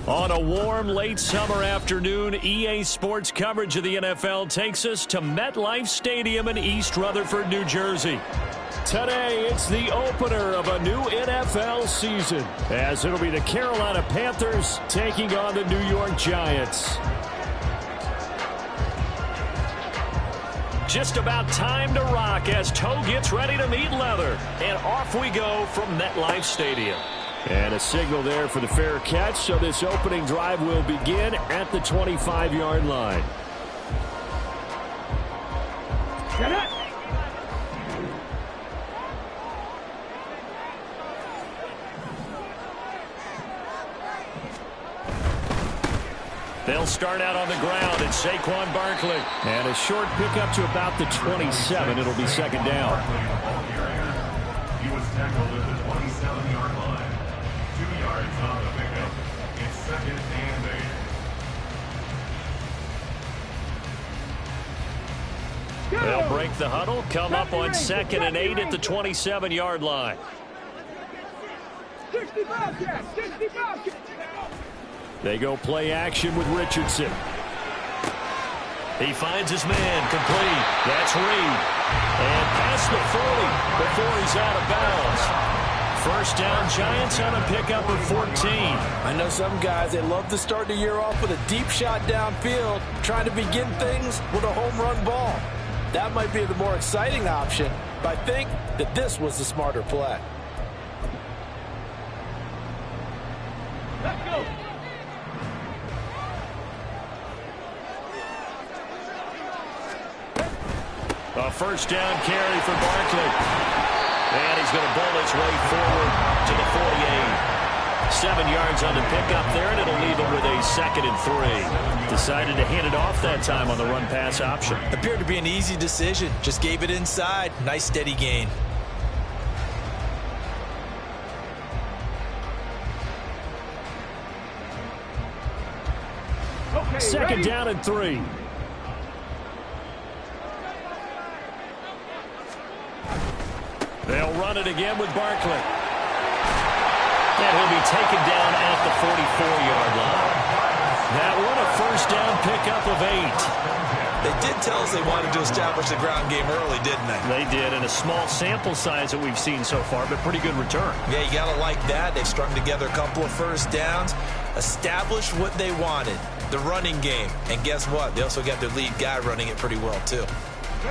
On a warm, late summer afternoon, EA Sports coverage of the NFL takes us to MetLife Stadium in East Rutherford, New Jersey. Today, it's the opener of a new NFL season, as it'll be the Carolina Panthers taking on the New York Giants. Just about time to rock as toe gets ready to meet leather. And off we go from MetLife Stadium. And a signal there for the fair catch, so this opening drive will begin at the 25-yard line. Get it! They'll start out on the ground at Saquon Barkley. And a short pickup to about the 27. It'll be second down. He was tackled at the 27-yard line. 2 yards on the pickup. It's second and 8. They'll break the huddle, come up on 2nd and 8 at the 27-yard line. 65 catch, 65 catch. They go play action with Richardson. He finds his man, complete. That's Reed. And past the 40 before he's out of bounds. First down, Giants on a pickup of 14. I know some guys, they love to start the year off with a deep shot downfield, trying to begin things with a home run ball. That might be the more exciting option, but I think that this was the smarter play. Let's go. A first down carry for Barkley. And he's going to bowl his way forward to the 48. 7 yards on the pickup there, and it'll leave him with a 2nd and 3. Decided to hand it off that time on the run-pass option. Appeared to be an easy decision. Just gave it inside. Nice steady gain. Okay, Second ready? down and 3. They'll run it again with Barkley. And he'll be taken down at the 44-yard line. That one a first down pickup of 8. They did tell us they wanted to establish the ground game early, didn't they? They did, in a small sample size that we've seen so far, but pretty good return. Yeah, you got to like that. They've strung together a couple of first downs, established what they wanted, the running game. And guess what? They also got their lead guy running it pretty well, too.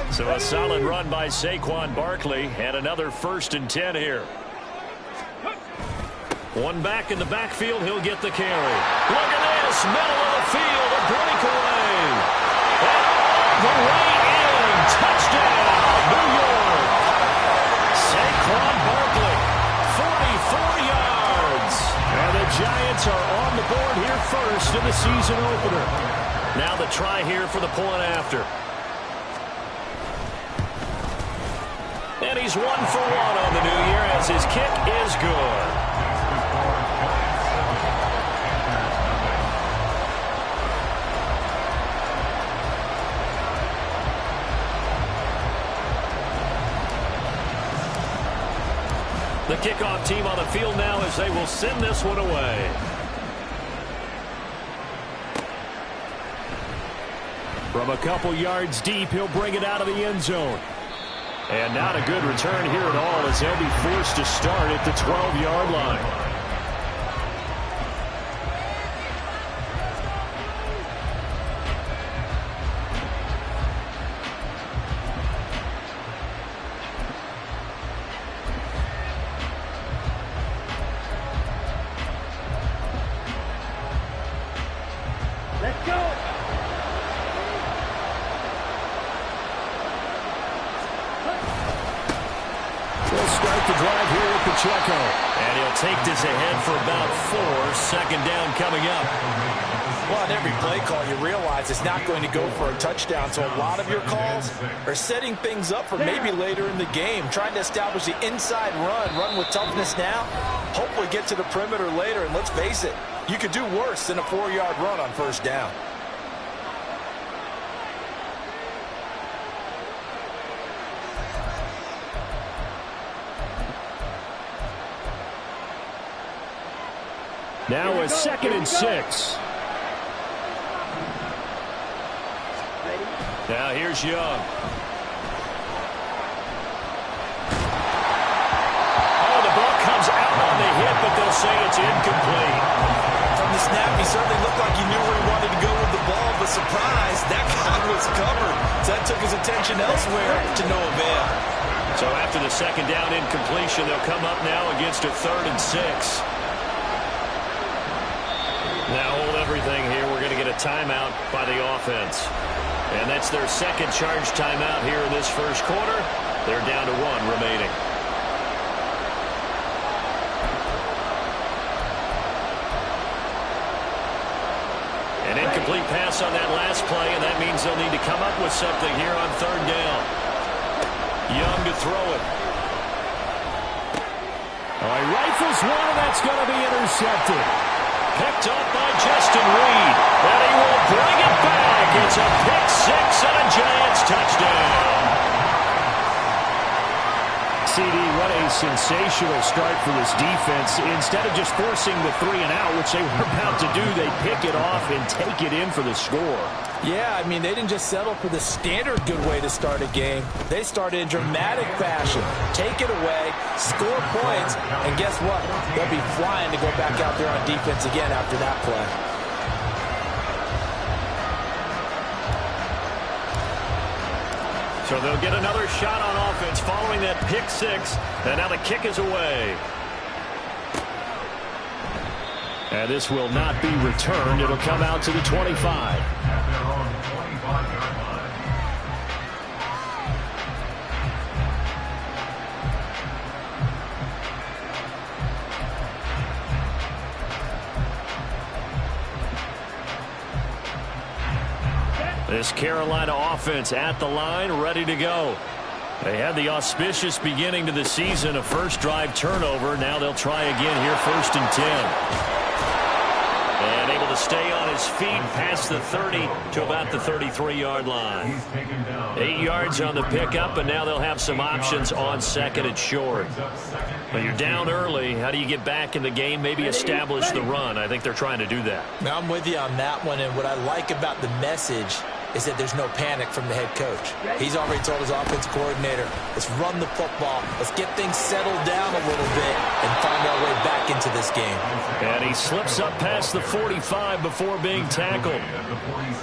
So a solid run by Saquon Barkley, and another 1st and 10 here. One back in the backfield, he'll get the carry. Look at this, middle of the field, a breakaway. And all the way in, touchdown, New York. Saquon Barkley, 44 yards. And the Giants are on the board here first in the season opener. Now the try here for the point after. And he's 1 for 1 on the new year as his kick is good. The kickoff team on the field now as they will send this one away. From a couple yards deep, he'll bring it out of the end zone. And not a good return here at all as they'll be forced to start at the 12-yard line. Let's go. We'll start the drive here with Pacheco. And he'll take this ahead for about 4. Second down coming up. Well, on every play call, you realize it's not going to go for a touchdown. So a lot of your calls are setting things up for maybe later in the game, trying to establish the inside run with toughness now, hopefully get to the perimeter later. And let's face it, you could do worse than a 4-yard run on first down. Now a 2nd and 6. Now here's Young. Oh, the ball comes out on the hit, but they'll say it's incomplete. From the snap, he certainly looked like he knew where he wanted to go with the ball, but surprise, that guy was covered. So that took his attention elsewhere to no avail. So after the 2nd down incompletion, they'll come up now against a 3rd and 6. Now hold everything here. We're going to get a timeout by the offense. And that's their 2nd charge timeout here in this first quarter. They're down to 1 remaining. An incomplete pass on that last play, and that means they'll need to come up with something here on 3rd down. Young to throw it. Oh, he rifles one, and that's going to be intercepted. Picked up by Justin Reed, and he will bring it back. It's a pick 6 and a Giants touchdown. CD, what a sensational start for this defense. Instead of just forcing the 3 and out, which they were about to do, they pick it off and take it in for the score. Yeah, I mean, they didn't just settle for the standard good way to start a game. They started in dramatic fashion. Take it away, score points, and guess what? They'll be flying to go back out there on defense again after that play. So they'll get another shot on offense following that pick 6, and now the kick is away. And this will not be returned. It'll come out to the 25. At their own 25-yard line. This Carolina offense at the line, ready to go. They had the auspicious beginning to the season, a first drive turnover. Now they'll try again here, 1st and 10. And able to stay on his feet past the 30 to about the 33-yard line. 8 yards on the pickup, and now they'll have some options on 2nd and short. When you're down early, how do you get back in the game, maybe establish the run? I think they're trying to do that. Now, I'm with you on that one, and what I like about the message is that there's no panic from the head coach. He's already told his offensive coordinator, let's run the football, let's get things settled down a little bit and find our way back into this game. And he slips up past the 45 before being tackled.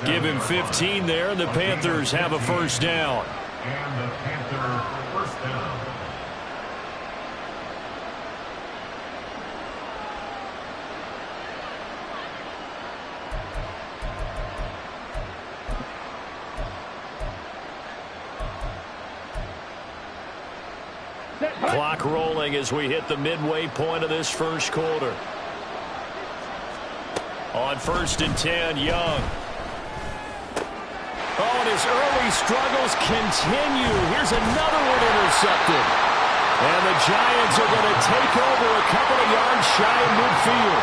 Give him 15 there, and the Panthers have a first down. And the Panther first down. Clock rolling as we hit the midway point of this first quarter. On 1st and 10, Young. Oh, and his early struggles continue. Here's another one intercepted. And the Giants are going to take over a couple of yards shy of midfield.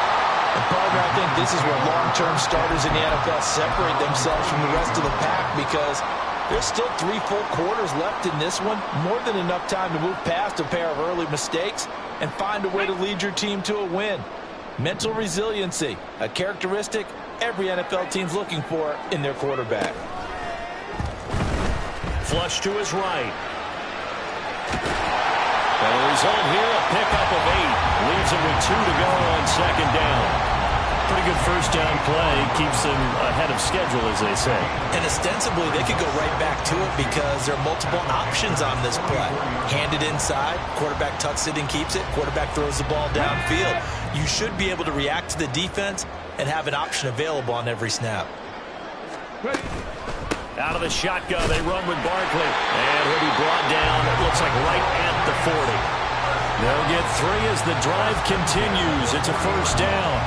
And partner, I think this is where long-term starters in the NFL separate themselves from the rest of the pack, because there's still 3 full quarters left in this one. More than enough time to move past a pair of early mistakes and find a way to lead your team to a win. Mental resiliency, a characteristic every NFL team's looking for in their quarterback. Flush to his right. And the result here, a pickup of 8. Leaves him with 2 to go on 2nd down. Pretty good first down play. Keeps them ahead of schedule, as they say. And ostensibly, they could go right back to it because there are multiple options on this play. Handed inside, quarterback tucks it and keeps it, quarterback throws the ball downfield. You should be able to react to the defense and have an option available on every snap. Out of the shotgun, they run with Barkley. And he'll be brought down, it looks like right at the 40. They'll get 3 as the drive continues. It's a first down.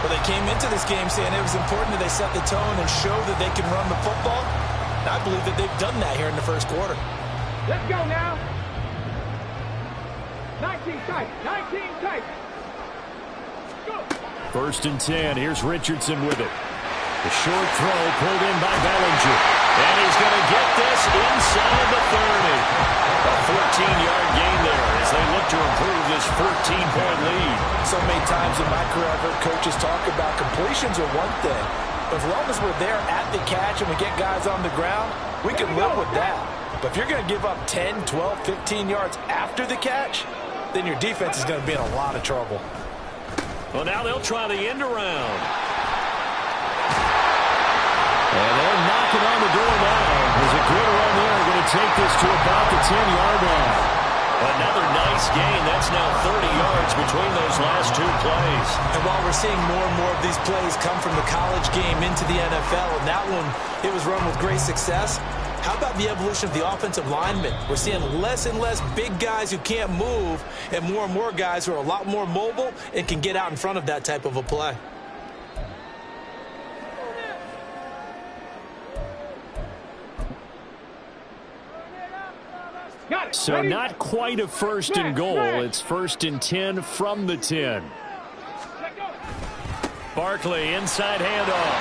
Well, they came into this game saying it was important that they set the tone and show that they can run the football. And I believe that they've done that here in the first quarter. Let's go now. 19 tight. 19 tight. Go. 1st and 10. Here's Richardson with it. The short throw pulled in by Bellinger. And he's going to get this inside the 30. A 14-yard gain there as they look to improve this 14-point lead. So many times in my career, I've heard coaches talk about completions are one thing. But as long as we're there at the catch and we get guys on the ground, we can live with that. But if you're going to give up 10, 12, 15 yards after the catch, then your defense is going to be in a lot of trouble. Well, now they'll try the end around. And they're knocking on the door now. There's a good run there. Going to take this to about the 10-yard line. Another nice gain. That's now 30 yards between those last two plays. And while we're seeing more and more of these plays come from the college game into the NFL, and that one, it was run with great success, how about the evolution of the offensive linemen? We're seeing less and less big guys who can't move and more guys who are a lot more mobile and can get out in front of that type of a play. So not quite a first and goal. It's first and 10 from the 10. Barkley inside handoff.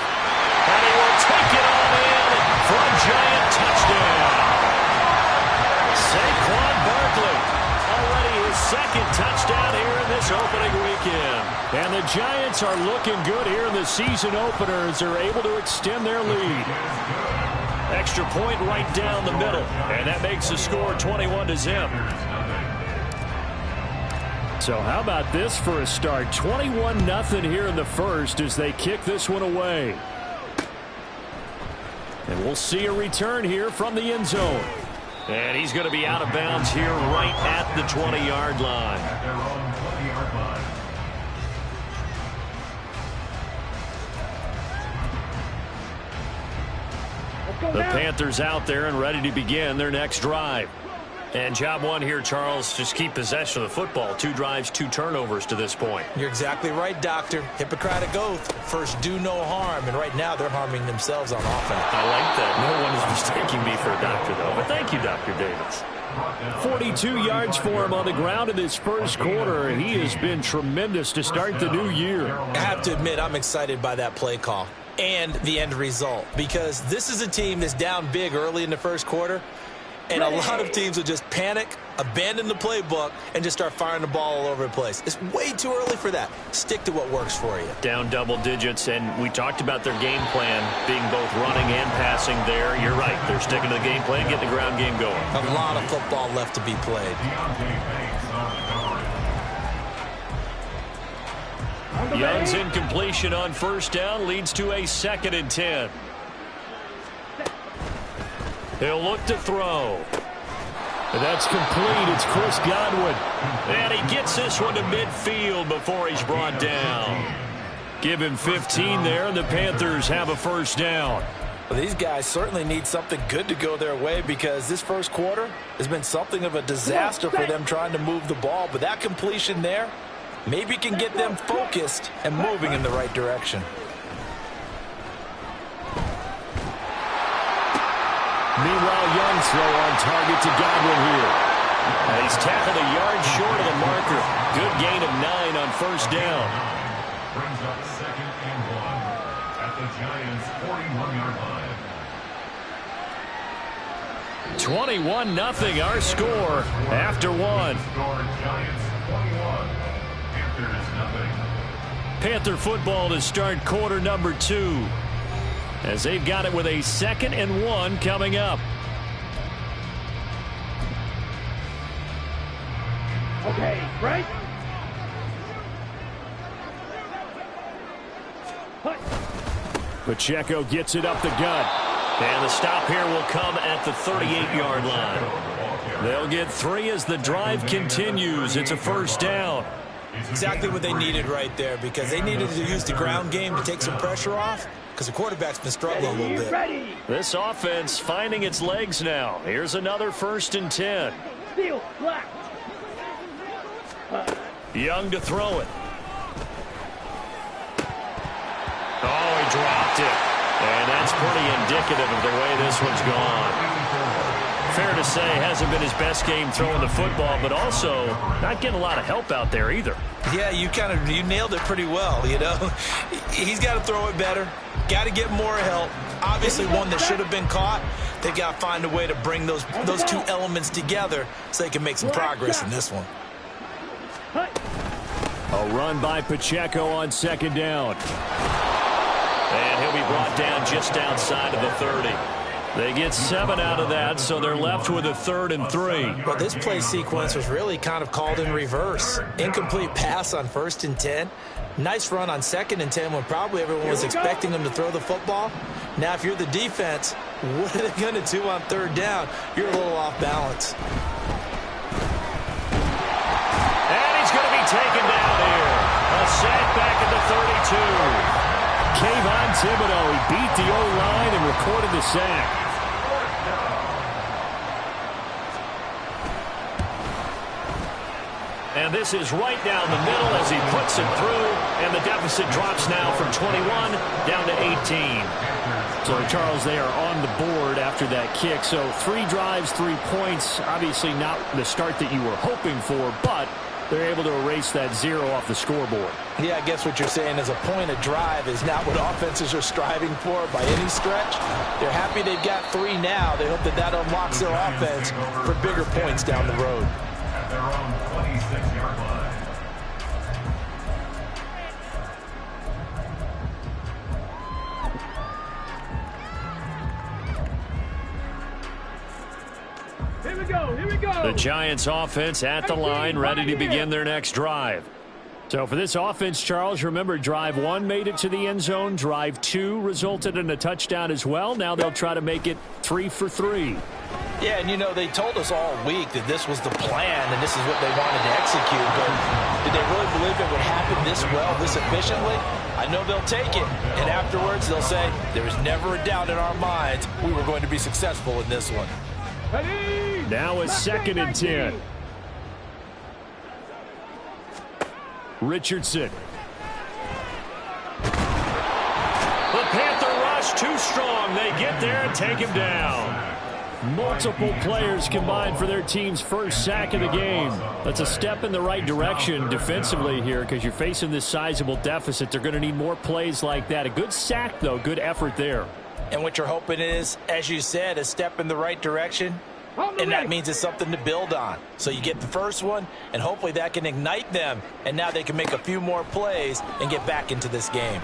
And he will take it on in for a giant touchdown. Saquon Barkley, already his second touchdown here in this opening weekend. And the Giants are looking good here in the season opener as they're able to extend their lead. Extra point right down the middle. And that makes the score 21-0. So how about this for a start? 21-0 here in the first as they kick this one away. And we'll see a return here from the end zone. And he's going to be out of bounds here right at the 20-yard line. At their own 20-yard line. The Panthers out there and ready to begin their next drive. And job one here, Charles, just keep possession of the football. 2 drives, 2 turnovers to this point. You're exactly right, Doctor. Hippocratic oath. First, do no harm. And right now, they're harming themselves on offense. I like that. No one is mistaking me for a doctor, though. But thank you, Dr. Davis. 42 yards for him on the ground in this first quarter. He has been tremendous to start the new year. I have to admit, I'm excited by that play call and the end result, because this is a team that's down big early in the first quarter, and a lot of teams will just panic, abandon the playbook, and just start firing the ball all over the place. It's way too early for that. Stick to what works for you. Down double digits, and we talked about their game plan being both running and passing there. You're right. They're sticking to the game plan, getting the ground game going. A lot of football left to be played. Young's incompletion on first down leads to a 2nd and 10. He'll look to throw. And that's complete. It's Chris Godwin. And he gets this one to midfield before he's brought down. Give him 15 there, and the Panthers have a first down. Well, these guys certainly need something good to go their way, because this first quarter has been something of a disaster for them trying to move the ball. But that completion there maybe can get them focused and moving in the right direction. Meanwhile, Young's throw on target to Gaml here. And he's tackled a yard short of the marker. Good gain of 9 on first down. Brings up 2nd and 1 at the Giants' 41-yard line. 21-0 our score after 1. Score Giants 21, Panthers 0. Panther football to start quarter number 2. As they've got it with a 2nd and 1 coming up. Okay, right? Pacheco gets it up the gut. And the stop here will come at the 38-yard line. They'll get 3 as the drive continues. It's a first down. Exactly what they needed right there, because they needed to use the ground game to take some pressure off, because the quarterback's been struggling a little bit. Ready. This offense finding its legs now. Here's another 1st and 10. Steel, black. Young to throw it. Oh, he dropped it. And that's pretty indicative of the way this one's gone. Fair to say, hasn't been his best game throwing the football, but also not getting a lot of help out there either. Yeah, you nailed it pretty well, you know. He's got to throw it better. Got to get more help. Obviously, one that should have been caught. They got to find a way to bring those 2 elements together so they can make some progress in this one. A run by Pacheco on second down. And he'll be brought down just outside of the 30. They get 7 out of that, so they're left with a 3rd and 3. Well, this play sequence was really kind of called in reverse. Incomplete pass on 1st and 10. Nice run on 2nd and 10 when probably everyone was expecting them to throw the football. Now, if you're the defense, what are they going to do on 3rd down? You're a little off balance. And he's going to be taken down here. A sack back at the 32. Kayvon Thibodeau, he beat the O-line and recorded the sack. And this is right down the middle as he puts it through, and the deficit drops now from 21 down to 18. So, Charles, they are on the board after that kick. So 3 drives, 3 points. Obviously not the start that you were hoping for, but they're able to erase that 0 off the scoreboard. Yeah, I guess what you're saying is a point of drive is not what offenses are striving for by any stretch. They're happy they've got 3 now. They hope that that unlocks their offense for bigger points down the road. At their own 26-yard line. Here we go. Here we go. The Giants offense at the line, ready to begin their next drive. So for this offense, Charles, remember drive 1 made it to the end zone. Drive 2 resulted in a touchdown as well. Now they'll try to make it 3 for 3. Yeah, and you know, they told us all week that this was the plan and this is what they wanted to execute. But did they really believe it would happen this well, this efficiently? I know they'll take it. And afterwards, they'll say, there was never a doubt in our minds we were going to be successful in this one. Now a 2nd and 10. Richardson. The Panther rush too strong. They get there and take him down. Multiple players combined for their team's first sack of the game. That's a step in the right direction defensively here because you're facing this sizable deficit. They're going to need more plays like that. A good sack, though. Good effort there. And what you're hoping is, as you said, a step in the right direction. And that means it's something to build on. So you get the first one, and hopefully that can ignite them. And now they can make a few more plays and get back into this game.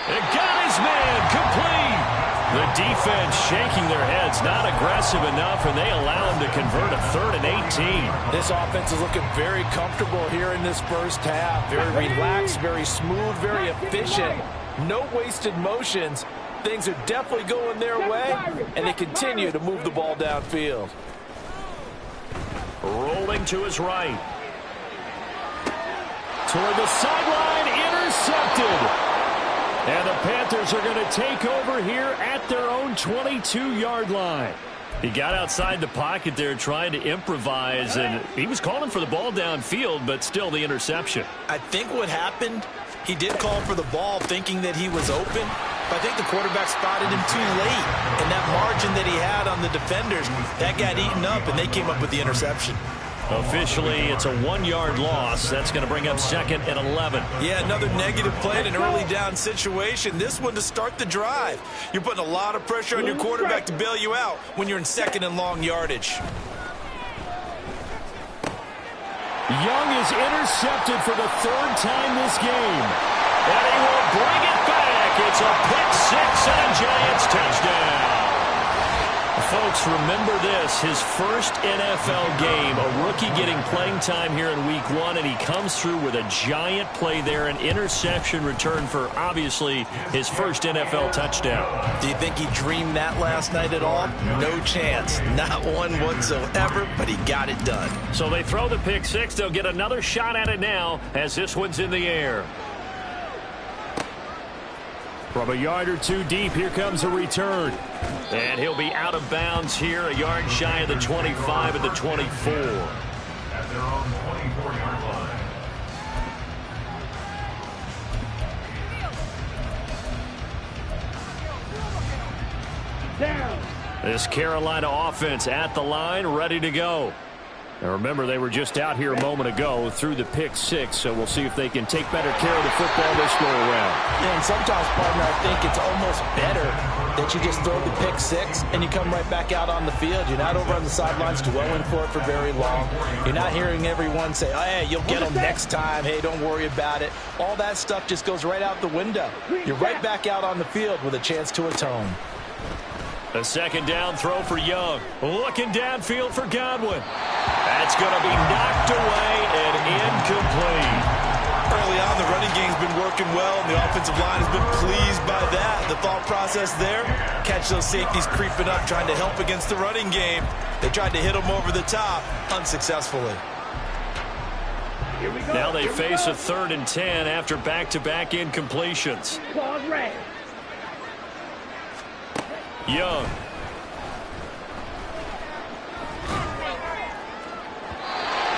It got his man complete. The defense shaking their heads, not aggressive enough, and they allow him to convert a 3rd and 18. This offense is looking very comfortable here in this first half. Very relaxed, very smooth, very efficient. No wasted motions. Things are definitely going their way, and they continue to move the ball downfield. Rolling to his right. Toward the sideline, intercepted. And the Panthers are going to take over here at their own 22-yard line. He got outside the pocket there trying to improvise, and he was calling for the ball downfield, but still the interception. I think what happened, he did call for the ball thinking that he was open, but I think the quarterback spotted him too late. And that margin that he had on the defenders, that got eaten up, and they came up with the interception. Officially, it's a 1-yard loss. That's going to bring up 2nd and 11. Yeah, another negative play in an early down situation. This one to start the drive. You're putting a lot of pressure on your quarterback to bail you out when you're in 2nd and long yardage. Young is intercepted for the 3rd time this game. And he will bring it back. It's a pick 6 and a Giants touchdown. Folks, remember this, his first NFL game, a rookie getting playing time here in week 1, and he comes through with a giant play there, an interception return for, obviously, his first NFL touchdown. Do you think he dreamed that last night at all? No chance. Not one whatsoever, but he got it done. So they throw the pick 6. They'll get another shot at it now as this one's in the air. From a yard or 2 deep, here comes a return. And he'll be out of bounds here, a yard shy of the 25 at the 24. At their own 24-yard line. Down. This Carolina offense at the line, ready to go. Now remember, they were just out here a moment ago through the pick 6, so we'll see if they can take better care of the football this go around. Yeah, and sometimes, partner, I think it's almost better that you just throw the pick 6 and you come right back out on the field. You're not over on the sidelines dwelling for it for very long. You're not hearing everyone say, oh, hey, you'll get them next time. Hey, don't worry about it. All that stuff just goes right out the window. You're right back out on the field with a chance to atone. A second down throw for Young. Looking downfield for Godwin. That's going to be knocked away and incomplete. Early on, the running game's been working well, and the offensive line has been pleased by that. The thought process there, catch those safeties creeping up, trying to help against the running game. They tried to hit them over the top, unsuccessfully. Now they face a 3rd and 10 after back-to-back incompletions. Young.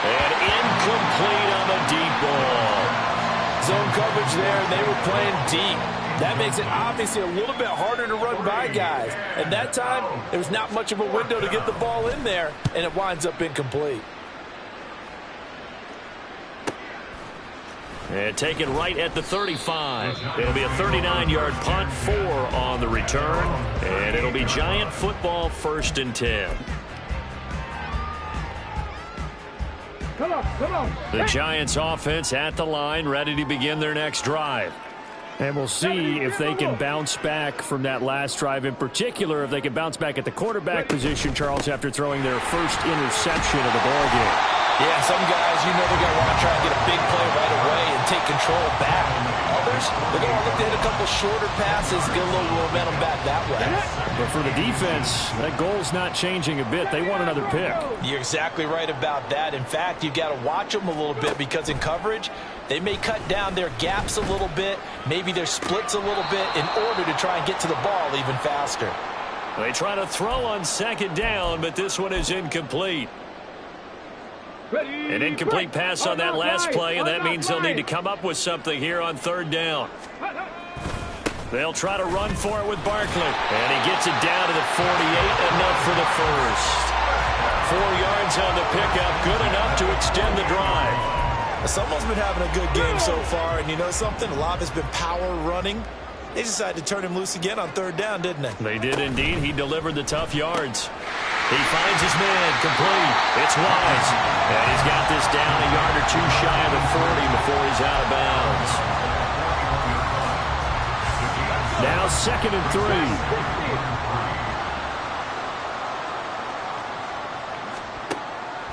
And incomplete on the deep ball. Zone coverage there, and they were playing deep. That makes it obviously a little bit harder to run by guys. At that time, there was not much of a window to get the ball in there, and it winds up incomplete. And taken right at the 35. It'll be a 39-yard punt, 4 on the return. And it'll be Giant football, 1st and 10. Come on. The Giants offense at the line, ready to begin their next drive. And we'll see if they can bounce back from that last drive. In particular, if they can bounce back at the quarterback position, Charles, after throwing their first interception of the ballgame. Yeah, some guys, you know they're going to want to try and get a big play right away and take control back. Others, they're going to look to hit a couple shorter passes, get a little momentum back that way. But for the defense, that goal's not changing a bit. They want another pick. You're exactly right about that. In fact, you've got to watch them a little bit because in coverage, they may cut down their gaps a little bit, maybe their splits a little bit in order to try and get to the ball even faster. They try to throw on 2nd down, but this one is incomplete. An incomplete pass on that last play, and that means they'll need to come up with something here on 3rd down. They'll try to run for it with Barkley. And he gets it down to the 48, enough for the first. 4 yards on the pickup, good enough to extend the drive. Someone's been having a good game so far, and you know something? A lot has been power running. They decided to turn him loose again on 3rd down, didn't they? They did indeed. He delivered the tough yards. He finds his man, complete. It's Wise. And he's got this down a yard or 2 shy of the 40 before he's out of bounds. Now 2nd and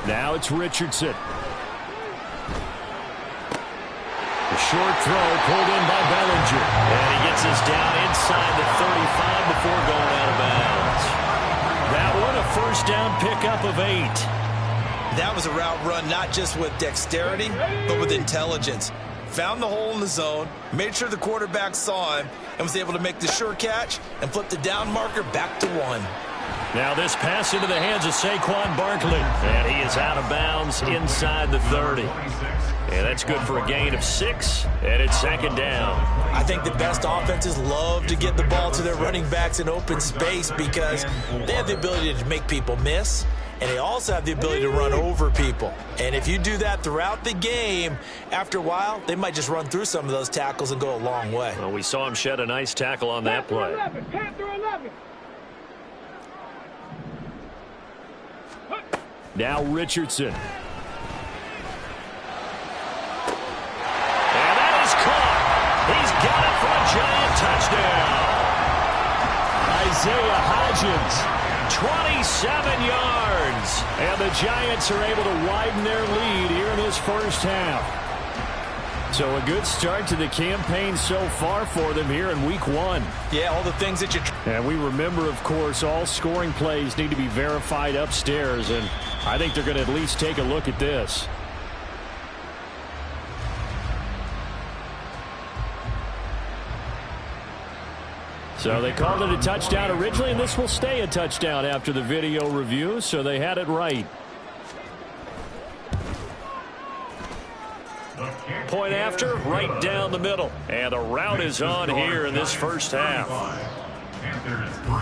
3. Now it's Richardson. The short throw pulled in by Bellinger. And he gets this down inside the 35 before going out of bounds. That one, a 1st down pickup of 8. That was a route run not just with dexterity, but with intelligence. Found the hole in the zone, made sure the quarterback saw him, and was able to make the sure catch and flip the down marker back to 1. Now this pass into the hands of Saquon Barkley. And he is out of bounds inside the 30. And that's good for a gain of 6, and it's 2nd down. I think the best offenses love to get the ball to their running backs in open space because they have the ability to make people miss, and they also have the ability to run over people. And if you do that throughout the game, after a while, they might just run through some of those tackles and go a long way. Well, we saw him shed a nice tackle on that play. Panther 11. Now Richardson. He's got it for a Giant touchdown. Isaiah Hodgins, 27 yards. And the Giants are able to widen their lead here in this first half. So a good start to the campaign so far for them here in week 1. Yeah, all the things that you... And we remember, of course, all scoring plays need to be verified upstairs. And I think they're going to at least take a look at this. So they called it a touchdown originally, and this will stay a touchdown after the video review, so they had it right. Point after, right down the middle. And the route is on here in this first half. Panthers 3.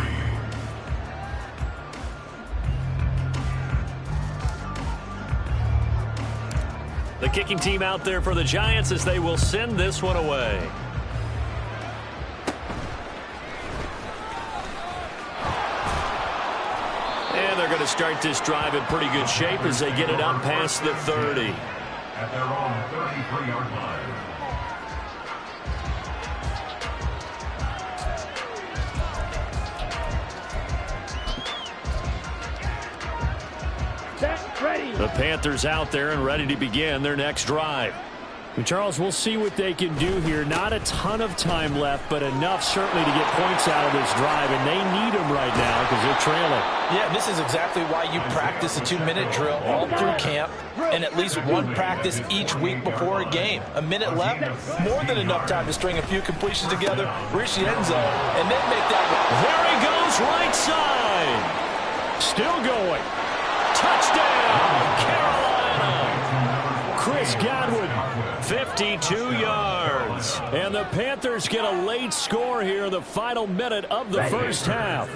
The kicking team out there for the Giants as they will send this one away. And they're going to start this drive in pretty good shape as they get it up past the 30. At their own 33-yard line. Ready. The Panthers out there and ready to begin their next drive. And Charles, we'll see what they can do here. Not a ton of time left, but enough certainly to get points out of this drive, and they need them right now because they're trailing. Yeah, this is exactly why you practice a 2-minute drill all through camp and at least one practice each week before a game. A minute left, more than enough time to string a few completions together, reach the end zone, and then make that. There he goes, right side. Still going. Touchdown, Carolina. Chris Godwin, 52 yards. And the Panthers get a late score here in the final minute of the first half.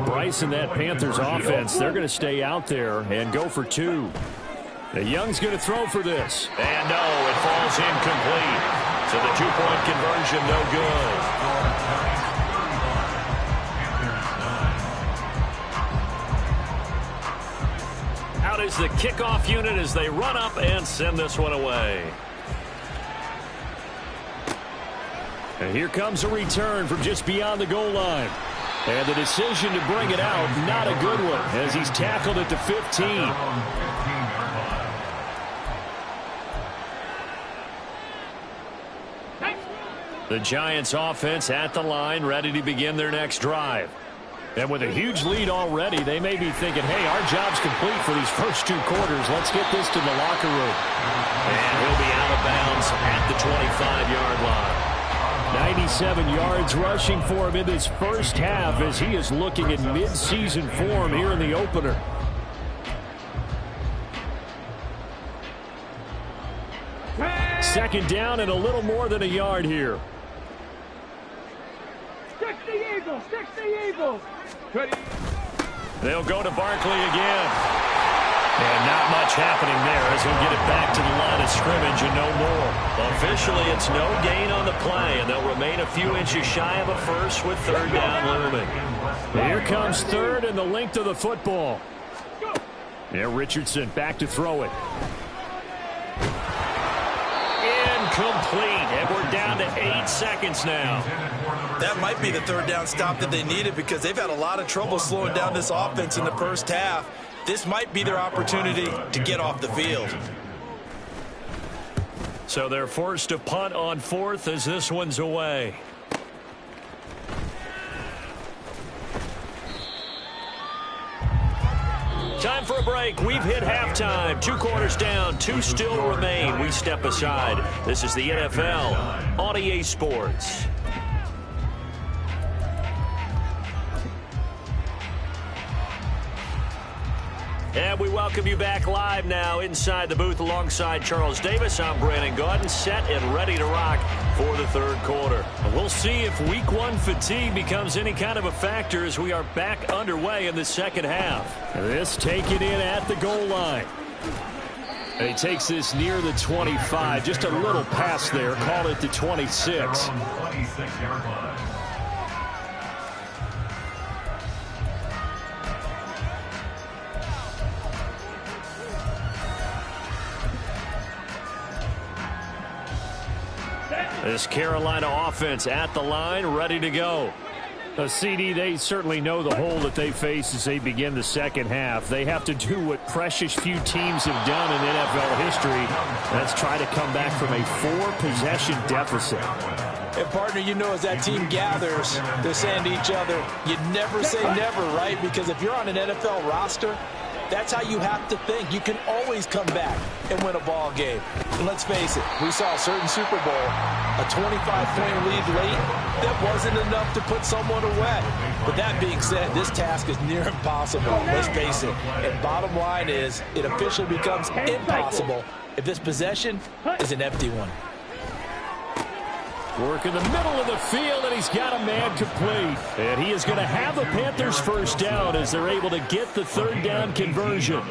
Bryce and that Panthers offense, they're going to stay out there and go for 2. The Young's going to throw for this. And no, it falls incomplete. So the 2-point conversion no good. Out is the kickoff unit as they run up and send this one away. And here comes a return from just beyond the goal line. And the decision to bring it out, not a good one, as he's tackled at the 15. The Giants offense at the line, ready to begin their next drive. And with a huge lead already, they may be thinking, hey, our job's complete for these first 2 quarters. Let's get this to the locker room. And he'll be out of bounds at the 25-yard line. 97 yards rushing for him in this first half as he is looking in mid-season form here in the opener. Second down and a little more than a yard here. Stick the Eagles. Stick the Eagles. They'll go to Barkley again. And not much happening there as he'll get it back to the line of scrimmage and no more. Officially, it's no gain on the play, and they'll remain a few inches shy of a first with third down looming. Here comes third and the length of the football. Yeah, Richardson back to throw it. Incomplete, and we're down to 8 seconds now. That might be the third down stop that they needed because they've had a lot of trouble slowing down this offense in the first half. This might be their opportunity to get off the field. So they're forced to punt on 4th as this one's away. Time for a break. We've hit halftime. 2 quarters down, 2 still remain. We step aside. This is the NFL on EA Sports. And we welcome you back live now inside the booth alongside Charles Davis. I'm Brandon Gaudin, set and ready to rock for the third quarter. We'll see if week 1 fatigue becomes any kind of a factor as we are back underway in the second half. This taken in at the goal line. And he takes this near the 25. Just a little pass there. Call it the 26. This Carolina offense at the line, ready to go. CD, they certainly know the hole that they face as they begin the second half. They have to do what precious few teams have done in NFL history. That's try to come back from a 4-possession deficit. And, partner, you know as that team gathers, they're saying to each other, you never say never, right? Because if you're on an NFL roster, that's how you have to think. You can always come back and win a ball game. And let's face it, we saw a certain Super Bowl, a 25-point lead late. That wasn't enough to put someone away. But that being said, this task is near impossible. Let's face it. And bottom line is, it officially becomes impossible if this possession is an empty one. Work in the middle of the field, and he's got a man complete. And he is going to have the Panthers first down as they're able to get the third down conversion.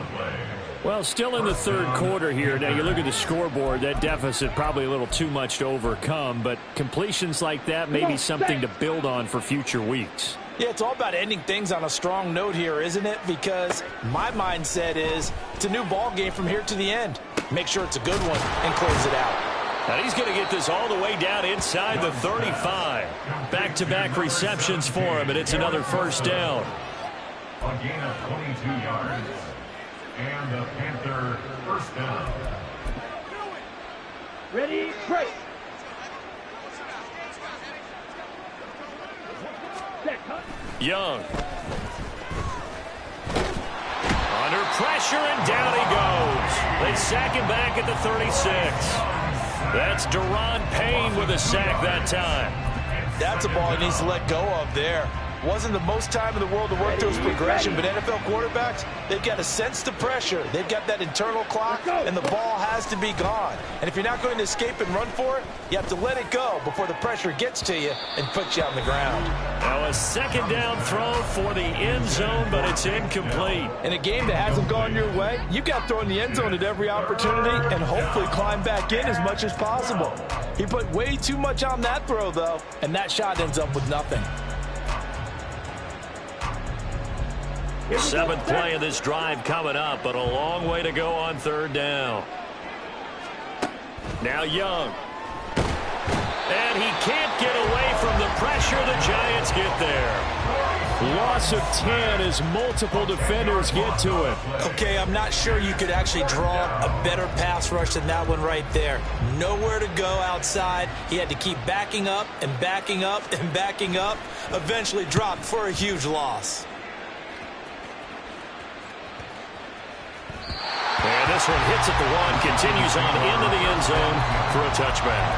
Well, still in the third quarter here. Now, you look at the scoreboard, that deficit probably a little too much to overcome, but completions like that may be something to build on for future weeks. Yeah, it's all about ending things on a strong note here, isn't it? Because my mindset is it's a new ball game from here to the end. Make sure it's a good one and close it out. And he's going to get this all the way down inside the 35. Back-to-back receptions for him, and it's another first down. A gain of 22 yards. And the Panther first down. Ready, break. Young. Under pressure, and down he goes. They sack him back at the 36. That's Daron Payne with a sack that time. That's a ball he needs to let go of there. Wasn't the most time in the world to work through his progression, but NFL quarterbacks, they've got to sense the pressure. They've got that internal clock, and the ball has to be gone. And if you're not going to escape and run for it, you have to let it go before the pressure gets to you and puts you on the ground. Now a second down throw for the end zone, but it's incomplete. In a game that hasn't gone your way, you've got to throw in the end zone at every opportunity and hopefully climb back in as much as possible. He put way too much on that throw, though, and that shot ends up with nothing. Seventh play of this drive coming up, but a long way to go on third down. Now Young. And he can't get away from the pressure. The Giants get there. Loss of 10 as multiple defenders get to him. Okay, I'm not sure you could actually draw a better pass rush than that one right there. Nowhere to go outside. He had to keep backing up and backing up and backing up. Eventually dropped for a huge loss. And this one hits at the one, continues on into the end zone for a touchback.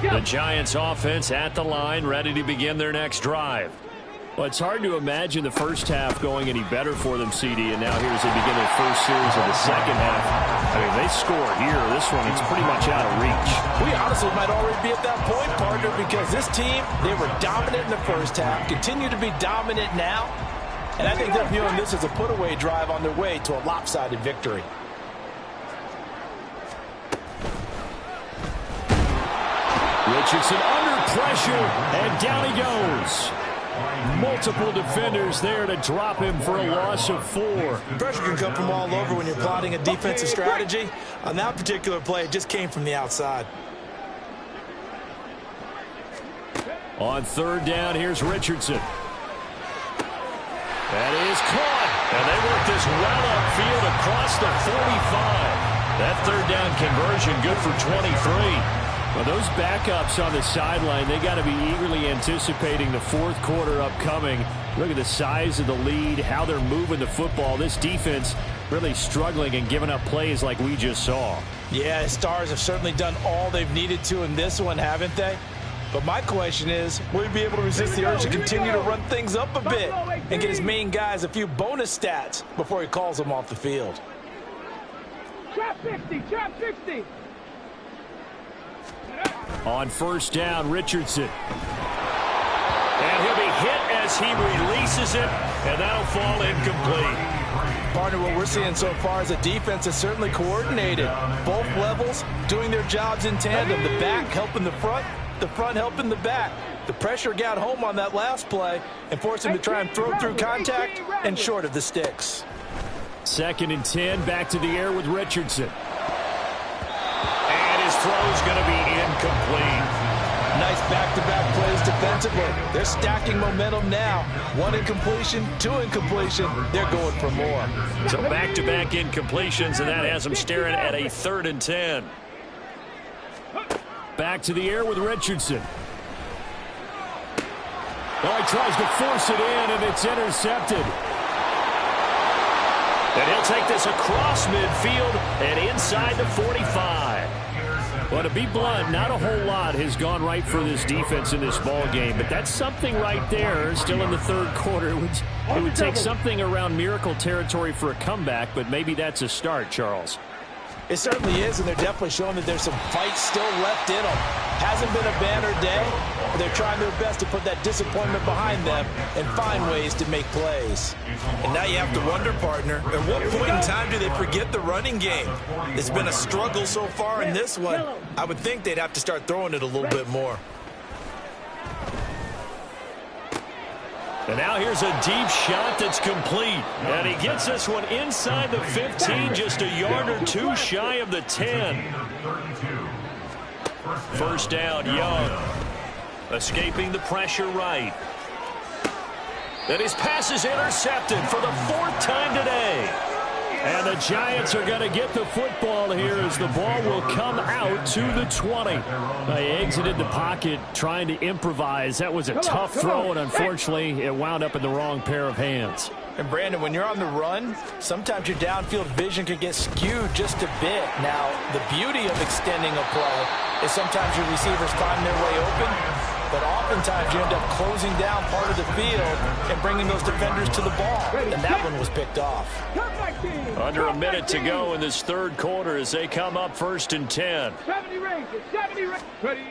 The Giants offense at the line, ready to begin their next drive. Well, it's hard to imagine the first half going any better for them, CD, and now here's the beginning of the first series of the second half. I mean, they score here. This one, it's pretty much out of reach. We honestly might already be at that point, partner, because this team, they were dominant in the first half, continue to be dominant now, and I think they're viewing this as a put-away drive on their way to a lopsided victory. Richardson under pressure, and down he goes. Multiple defenders there to drop him for a loss of 4. Pressure can come from all over when you're plotting a defensive strategy. On that particular play, it just came from the outside. On third down, here's Richardson. That is caught. And they work this well upfield across the 45. That third down conversion good for 23. Well, those backups on the sideline, they got to be eagerly anticipating the fourth quarter upcoming. Look at the size of the lead, how they're moving the football. This defense really struggling and giving up plays like we just saw. Yeah, Stars have certainly done all they've needed to in this one, haven't they? But my question is, will he be able to resist the urge to continue to run things up a bit and get his main guys a few bonus stats before he calls them off the field? Trap 60, trap 60. On first down, Richardson. And he'll be hit as he releases it, and that'll fall incomplete. Partner, what we're seeing so far is a defense that's certainly coordinated. Both levels doing their jobs in tandem. The back helping the front helping the back. The pressure got home on that last play and forced him to try and throw through contact and short of the sticks. 2nd and 10, back to the air with Richardson. And his throw's going to be incomplete. Nice back-to-back plays defensively. They're stacking momentum now. 1 incompletion, 2 incompletion. They're going for more. So back-to-back incompletions, and that has them staring at a 3rd and 10. Back to the air with Richardson. Oh, he tries to force it in, and it's intercepted. And he'll take this across midfield and inside the 45. Well, to be blunt, not a whole lot has gone right for this defense in this ball game, but that's something right there. Still in the third quarter, it would take something around miracle territory for a comeback, but maybe that's a start, Charles. It certainly is, and they're definitely showing that there's some fight still left in them. Hasn't been a banner day, They're trying their best to put that disappointment behind them and find ways to make plays. And now you have to wonder, partner, at what point in time do they forget the running game? It's been a struggle so far in this one. I would think they'd have to start throwing it a little bit more. And now here's a deep shot that's complete. And he gets this one inside the 15, just a yard or two shy of the 10. First down, Young. Escaping the pressure right. And his pass is intercepted for the 4th time today. And the Giants are going to get the football here as the ball will come out to the 20. They exited the pocket trying to improvise. That was a tough throw, and unfortunately, it wound up in the wrong pair of hands. And, Brandon, when you're on the run, sometimes your downfield vision can get skewed just a bit. Now, the beauty of extending a play is sometimes your receivers find their way open, but oftentimes you end up closing down part of the field and bringing those defenders to the ball, and that one was picked off. Under a minute to go in this third quarter as they come up 1st and 10. 70 ranges, 70 ranges. Ready.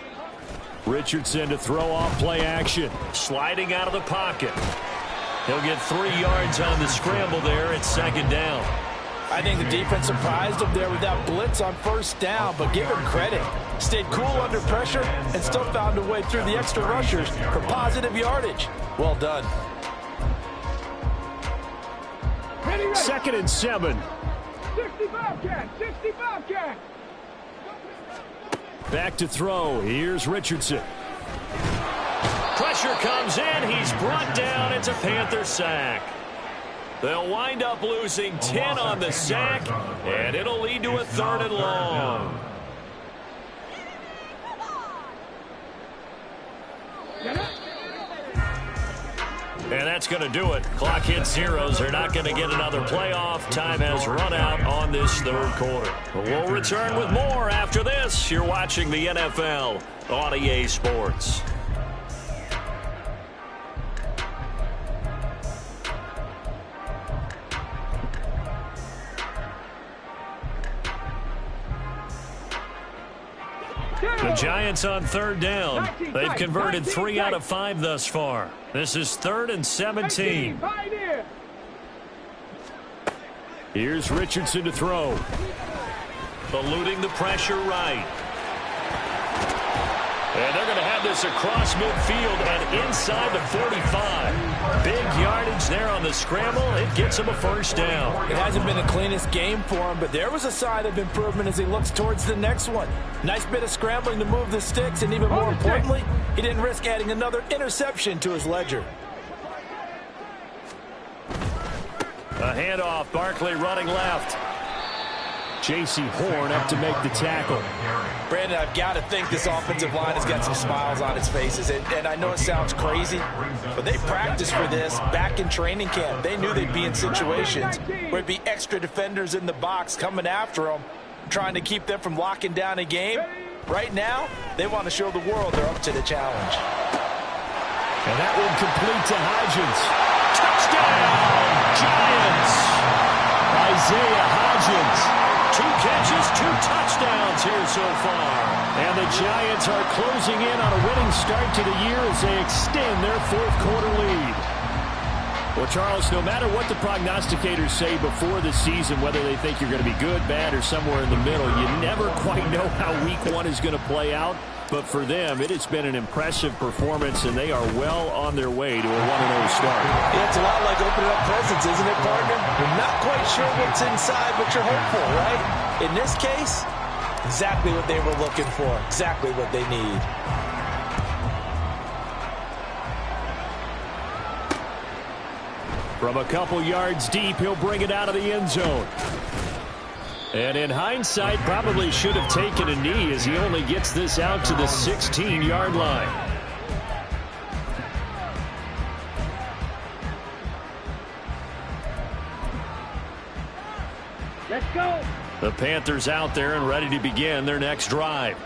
Richardson to throw off play action. Sliding out of the pocket. He'll get 3 yards on the scramble there at 2nd down. I think the defense surprised him there with that blitz on 1st down, but give him credit. Stayed cool under pressure and still found a way through the extra rushers for positive yardage. Well done. 2nd and 7. 65 can, 65 can. Back to throw. Here's Richardson. Pressure comes in. He's brought down. It's a Panther sack. They'll wind up losing 10 on the sack, and it'll lead to a 3rd and long. And that's going to do it. Clock hits zeros. They're not going to get another playoff. Time has run out on this third quarter. But we'll return with more after this. You're watching the NFL on EA Sports. The Giants on 3rd down. They've converted 3 out of 5 thus far. This is 3rd and 17. Here's Richardson to throw. Eluding the pressure right. And they're going to have this across midfield and inside the 45. Big yardage there on the scramble. It gets him a 1st down. It hasn't been the cleanest game for him, but there was a sign of improvement as he looks towards the next one. Nice bit of scrambling to move the sticks, and even more importantly, he didn't risk adding another interception to his ledger. A handoff. Barkley running left. J.C. Horn up to make the tackle. Brandon, I've got to think this offensive line has got some smiles on its faces. And I know it sounds crazy, but they practiced for this back in training camp. They knew they'd be in situations where there'd be extra defenders in the box coming after them, trying to keep them from locking down a game. Right now, they want to show the world they're up to the challenge. And that one complete to Hodgins. Touchdown, Giants! Isaiah Hodgins. 2 catches, 2 touchdowns here so far. And the Giants are closing in on a winning start to the year as they extend their 4th quarter lead. Well, Charles, no matter what the prognosticators say before the season, whether they think you're going to be good, bad, or somewhere in the middle, you never quite know how week 1 is going to play out. But for them, it has been an impressive performance, and they are well on their way to a 1-0 start. Yeah, it's a lot like opening up presents, isn't it, partner? You're not quite sure what's inside, but you're hopeful, right? In this case, exactly what they were looking for, exactly what they need. From a couple yards deep, he'll bring it out of the end zone. And in hindsight, probably should have taken a knee as he only gets this out to the 16-yard line. Let's go. The Panthers out there and ready to begin their next drive.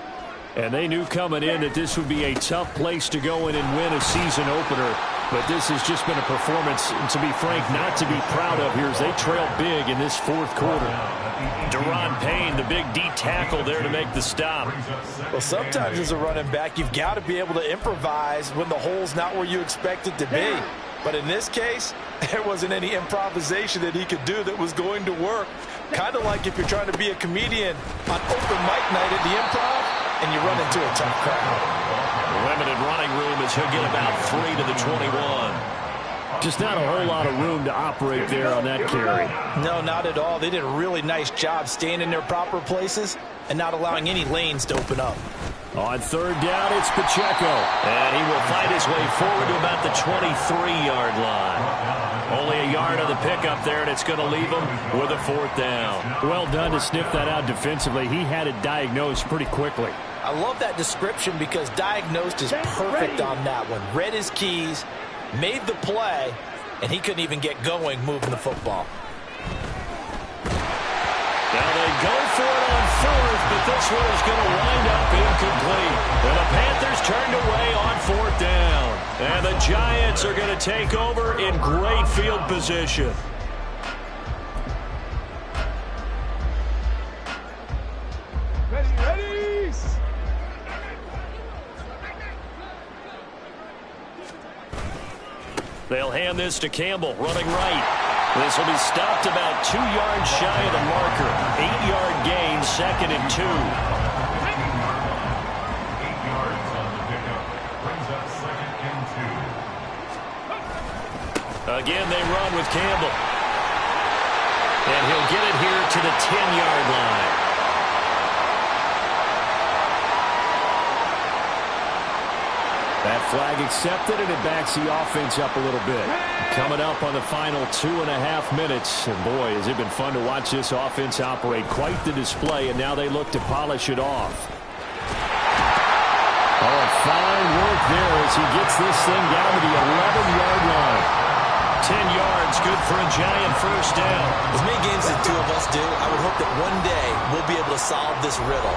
And they knew coming in that this would be a tough place to go in and win a season opener. But this has just been a performance, to be frank, not to be proud of here as they trail big in this fourth quarter. Deron Payne, the big D tackle there to make the stop. Well, sometimes as a running back, you've got to be able to improvise when the hole's not where you expect it to be. But in this case, there wasn't any improvisation that he could do that was going to work. Kind of like if you're trying to be a comedian on open mic night at the Improv and you run into a tough crowd. Limited running room as he'll get about 3 to the 21. Just not a whole lot of room to operate there on that carry. No, not at all. They did a really nice job staying in their proper places and not allowing any lanes to open up. On third down, it's Pacheco. And he will fight his way forward to about the 23-yard line. Only a yard on the pickup there, and it's going to leave him with a fourth down. Well done to sniff that out defensively. He had it diagnosed pretty quickly. I love that description because diagnosed is perfect on that one. Read his keys, made the play, and he couldn't even get going moving the football. Now they go for it on fourth, but this one is going to wind up incomplete. And the Panthers turned away on fourth down. And the Giants are going to take over in great field position. Ready. They'll hand this to Campbell, running right. This will be stopped about 2 yards shy of the marker. 8-yard gain, 2nd and 2. 8 yards on the pickup. Brings up 2nd and 2. Again, they run with Campbell. And he'll get it here to the 10-yard line. That flag accepted, and it backs the offense up a little bit. Coming up on the final 2.5 minutes. And boy, has it been fun to watch this offense operate. Quite the display, and now they look to polish it off. Oh, fine work there as he gets this thing down to the 11-yard line. 10 yards, good for a Giant first down. As many games as the two of us do, I would hope that one day we'll be able to solve this riddle.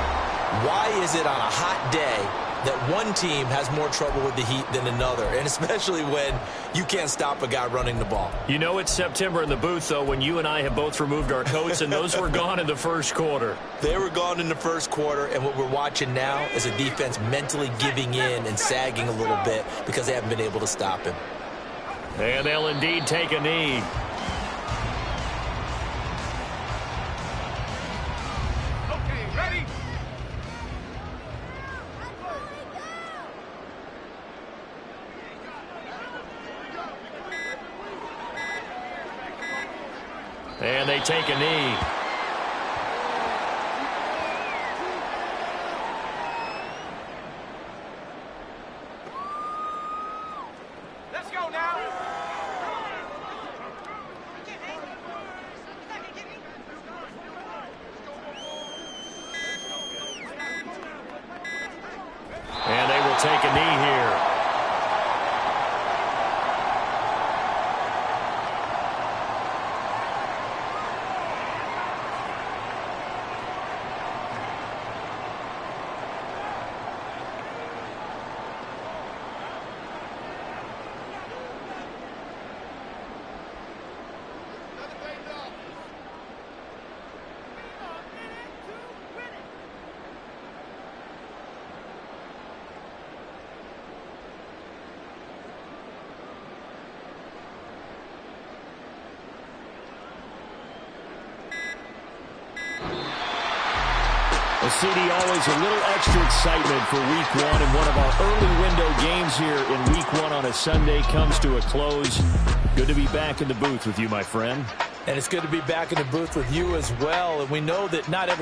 Why is it on a hot day that one team has more trouble with the heat than another, and especially when you can't stop a guy running the ball? You know it's September in the booth, though, when you and I have both removed our coats, and those were gone in the first quarter. They were gone in the first quarter, and what we're watching now is a defense mentally giving in and sagging a little bit because they haven't been able to stop him. And they'll indeed take a knee. Okay, ready? And they take a knee. Let's go now. And they will take a knee here. Well, CD, always a little extra excitement for Week 1, and one of our early window games here in Week 1 on a Sunday comes to a close. Good to be back in the booth with you, my friend. And it's good to be back in the booth with you as well. And we know that not every